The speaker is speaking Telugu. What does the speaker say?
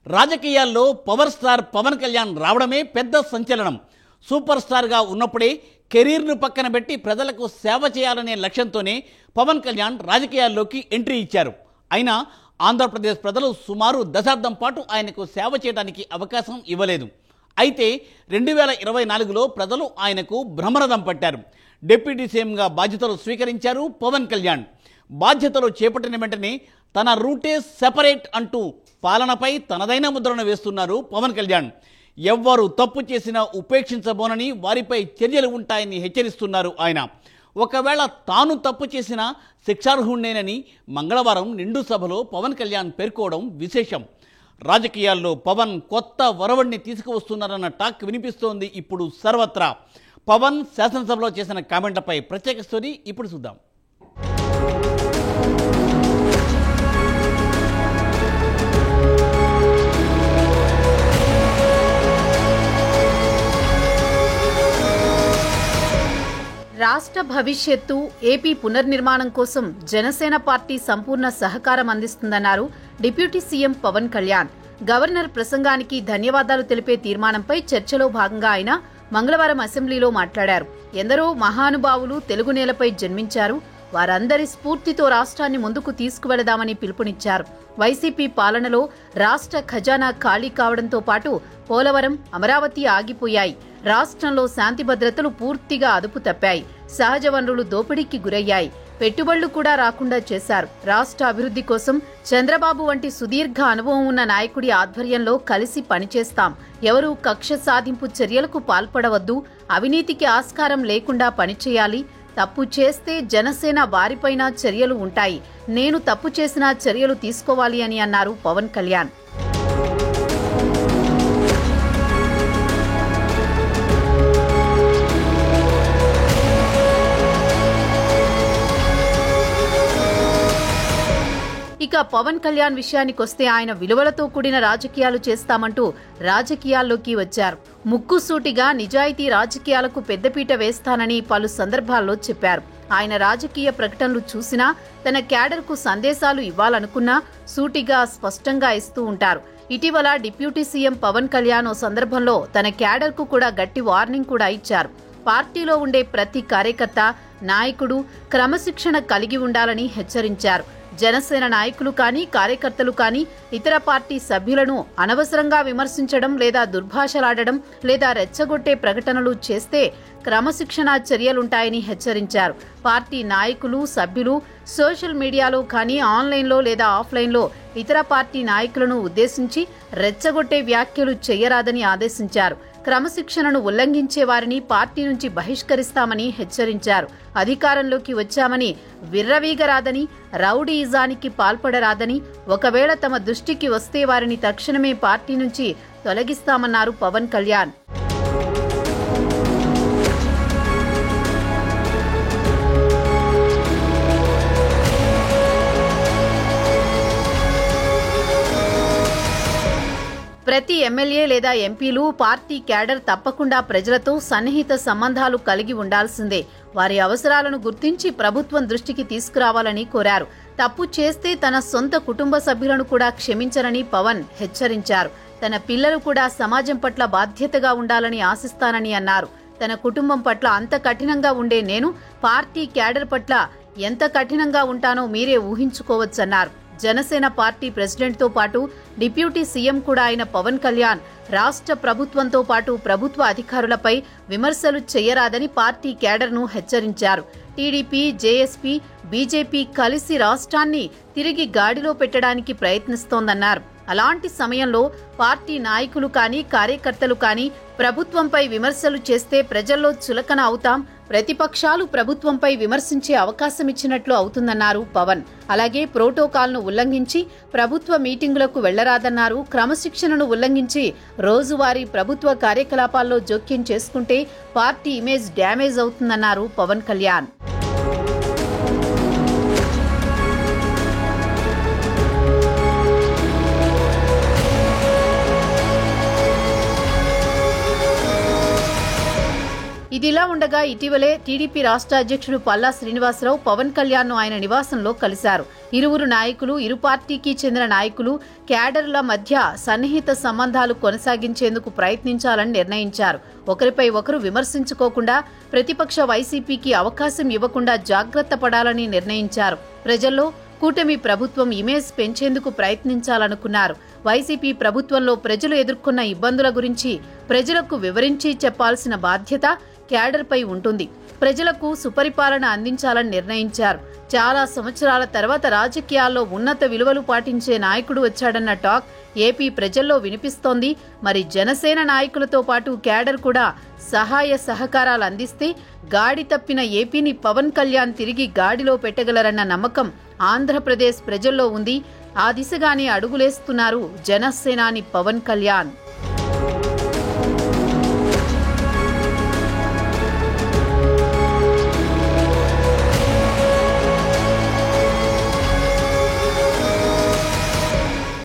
రాజకీయాల్లో పవర్ స్టార్ పవన్ కళ్యాణ్ రావడమే పెద్ద సంచలనం. సూపర్ స్టార్గా ఉన్నప్పుడే కెరీర్ను పక్కన పెట్టి ప్రజలకు సేవ చేయాలనే లక్ష్యంతోనే పవన్ కళ్యాణ్ రాజకీయాల్లోకి ఎంట్రీ ఇచ్చారు. అయినా ఆంధ్రప్రదేశ్ ప్రజలు సుమారు దశాబ్దం పాటు ఆయనకు సేవ చేయడానికి అవకాశం ఇవ్వలేదు. అయితే 2024లో ప్రజలు ఆయనకు బ్రహ్మరథం పట్టారు. డిప్యూటీ సీఎంగా బాధ్యతలు స్వీకరించారు పవన్ కళ్యాణ్. బాధ్యతలు చేపట్టిన వెంటనే తన రూటే సెపరేట్ అంటూ పాలనపై తనదైన ముద్రను వేస్తున్నారు పవన్ కళ్యాణ్. ఎవ్వరు తప్పు చేసినా ఉపేక్షించబోనని, వారిపై చర్యలు ఉంటాయని హెచ్చరిస్తున్నారు ఆయన. ఒకవేళ తాను తప్పు చేసినా శిక్షార్హుణ్ణేనని మంగళవారం నిండు సభలో పవన్ కళ్యాణ్ పేర్కోవడం విశేషం. రాజకీయాల్లో పవన్ కొత్త వరవడిని తీసుకువస్తున్నారన్న టాక్ వినిపిస్తోంది ఇప్పుడు సర్వత్రా. పవన్ శాసనసభలో చేసిన కామెంట్లపై ప్రత్యేక స్టోరీ ఇప్పుడు చూద్దాం. రాష్ట్ర భవిష్యత్తు, ఏపీ పునర్నిర్మాణం కోసం జనసేన పార్టీ సంపూర్ణ సహకారం అందిస్తుందన్నారు deputy CM Pawan Kalyan. Governor ప్రసంగానికి ధన్యవాదాలు తెలిపే తీర్మానంపై చర్చలో భాగంగా ఆయన మంగళవారం అసెంబ్లీలో మాట్లాడారు. ఎందరో మహానుభావులు తెలుగు నేలపై జన్మించారు. వారందరి స్ఫూర్తితో రాష్ట్రాన్ని ముందుకు తీసుకువెళదామని పిలుపునిచ్చారు. వైసీపీ పాలనలో రాష్ట్ర ఖజానా ఖాళీ కావడంతో పాటు పోలవరం, అమరావతి ఆగిపోయాయి. రాష్ట్రంలో శాంతి భద్రతలు పూర్తిగా అదుపు తప్పాయి. సహజ వనరులు దోపిడీకి గురయ్యాయి. పెట్టుబడులు కూడా రాకుండా చేశారు. రాష్ట్ర అభివృద్ధి కోసం చంద్రబాబు వంటి సుదీర్ఘ అనుభవం ఉన్న నాయకుడి ఆధ్వర్యంలో కలిసి పనిచేస్తాం. ఎవరూ కక్ష సాధింపు చర్యలకు పాల్పడవద్దు. అవినీతికి ఆస్కారం లేకుండా పనిచేయాలి. తప్పు చేస్తే జనసేన వారిపైన చర్యలు ఉంటాయి. నేను తప్పు చేసినా చర్యలు తీసుకోవాలి అని అన్నారు పవన్ కళ్యాణ్. ఇక పవన్ కళ్యాణ్ విషయానికొస్తే ఆయన విలువలతో కూడిన రాజకీయాలు చేస్తామంటూ రాజకీయాల్లోకి వచ్చారు. ముక్కుసూటిగా నిజాయితీ రాజకీయాలకు పెద్దపీట వేస్తానని పలు సందర్భాల్లో చెప్పారు. ఆయన రాజకీయ ప్రకటనలు చూసినా, తన క్యాడర్కు సందేశాలు ఇవ్వాలనుకున్నా సూటిగా స్పష్టంగా ఇస్తూ ఉంటారు. ఇటీవల డిప్యూటీ సీఎం పవన్ కళ్యాణ్ ఓ సందర్భంలో తన క్యాడర్కు కూడా గట్టి వార్నింగ్ కూడా ఇచ్చారు. పార్టీలో ఉండే ప్రతి కార్యకర్త, నాయకుడు క్రమశిక్షణ కలిగి ఉండాలని హెచ్చరించారు. జనసేన నాయకులు కానీ, కార్యకర్తలు కానీ ఇతర పార్టీ సభ్యులను అనవసరంగా విమర్శించడం లేదా దుర్భాషలాడడం లేదా రెచ్చగొట్టే ప్రకటనలు చేస్తే క్రమశిక్షణా చర్యలుంటాయని హెచ్చరించారు. పార్టీ నాయకులు, సభ్యులు సోషల్ మీడియాలో కానీ, ఆన్లైన్లో లేదా ఆఫ్లైన్లో ఇతర పార్టీ నాయకులను ఉద్దేశించి రెచ్చగొట్టే వ్యాఖ్యలు చేయరాదని ఆదేశించారు. క్రమశిక్షణను ఉల్లంఘించే వారిని పార్టీ నుంచి బహిష్కరిస్తామని హెచ్చరించారు. అధికారంలోకి వచ్చామని విర్రవీగరాదని, రౌడీయిజానికి పాల్పడరాదని, ఒకవేళ తమ దృష్టికి వస్తే వారిని తక్షణమే పార్టీ నుంచి తొలగిస్తామన్నారు పవన్ కళ్యాణ్. ప్రతి ఎమ్మెల్యే లేదా ఎంపీలు, పార్టీ క్యాడర్ తప్పకుండా ప్రజలతో సన్నిహిత సంబంధాలు కలిగి ఉండాల్సిందే. వారి అవసరాలను గుర్తించి ప్రభుత్వం దృష్టికి తీసుకురావాలని కోరారు. తప్పు చేస్తే తన సొంత కుటుంబ సభ్యులను కూడా క్షమించరని పవన్ హెచ్చరించారు. తన పిల్లలు కూడా సమాజం పట్ల బాధ్యతగా ఉండాలని ఆశిస్తానని అన్నారు. తన కుటుంబం పట్ల అంత కఠినంగా ఉండే నేను పార్టీ క్యాడర్ పట్ల ఎంత కఠినంగా ఉంటానో మీరే ఊహించుకోవచ్చన్నారు. జనసేన పార్టీ ప్రెసిడెంట్తో పాటు డిప్యూటీ సీఎం కూడా అయిన పవన్ కళ్యాణ్ రాష్ట్ర ప్రభుత్వంతో పాటు ప్రభుత్వ అధికారులపై విమర్శలు చేయరాదని పార్టీ క్యాడర్ను హెచ్చరించారు. టీడీపీ, జేఎస్పీ, బీజేపీ కలిసి రాష్ట్రాన్ని తిరిగి గాడిలో పెట్టడానికి ప్రయత్నిస్తోందన్నారు. అలాంటి సమయంలో పార్టీ నాయకులు కానీ, కార్యకర్తలు కానీ ప్రభుత్వంపై విమర్శలు చేస్తే ప్రజల్లో చులకన అవుతాం. ప్రతిపక్షాలు ప్రభుత్వంపై విమర్శించే అవకాశం ఇచ్చినట్లు అవుతుందన్నారు పవన్. అలాగే ప్రోటోకాల్ను ఉల్లంఘించి ప్రభుత్వ మీటింగులకు వెళ్లరాదన్నారు. క్రమశిక్షణను ఉల్లంఘించి రోజువారీ ప్రభుత్వ కార్యకలాపాల్లో జోక్యం చేసుకుంటే పార్టీ ఇమేజ్ డ్యామేజ్ అవుతుందన్నారు పవన్ కళ్యాణ్. ఇదిలా ఉండగా ఇటీవలే టీడీపీ రాష్ట్ర అధ్యక్షుడు పల్లా శ్రీనివాసరావు పవన్ కళ్యాణ్ను ఆయన నివాసంలో కలిశారు. ఇరువురు నాయకులు, ఇరు పార్టీకి చెందిన నాయకులు, క్యాడర్ల మధ్య సన్నిహిత సంబంధాలు కొనసాగించేందుకు ప్రయత్నించాలని నిర్ణయించారు. ఒకరిపై ఒకరు విమర్శించుకోకుండా ప్రతిపక్ష వైసీపీకి అవకాశం ఇవ్వకుండా జాగ్రత్త పడాలని నిర్ణయించారు. ప్రజల్లో కూటమి ప్రభుత్వం ఇమేజ్ పెంచేందుకు ప్రయత్నించాలనుకున్నారు. వైసీపీ ప్రభుత్వంలో ప్రజలు ఎదుర్కొన్న ఇబ్బందుల గురించి ప్రజలకు వివరించి చెప్పాల్సిన బాధ్యత క్యాడర్పై ఉంటుంది. ప్రజలకు సుపరిపాలన అందించాలని నిర్ణయించారు. చాలా సంవత్సరాల తర్వాత రాజకీయాల్లో ఉన్నత విలువలు పాటించే నాయకుడు వచ్చాడన్న టాక్ ఏపీ ప్రజల్లో వినిపిస్తోంది. మరి జనసేన నాయకులతో పాటు క్యాడర్ కూడా సహాయ సహకారాలు అందిస్తే గాడి తప్పిన ఏపీని పవన్ కళ్యాణ్ తిరిగి గాడిలో పెట్టగలరన్న నమ్మకం ఆంధ్రప్రదేశ్ ప్రజల్లో ఉంది. ఆ దిశగానే అడుగులేస్తున్నారు జనసేనాని పవన్ కళ్యాణ్.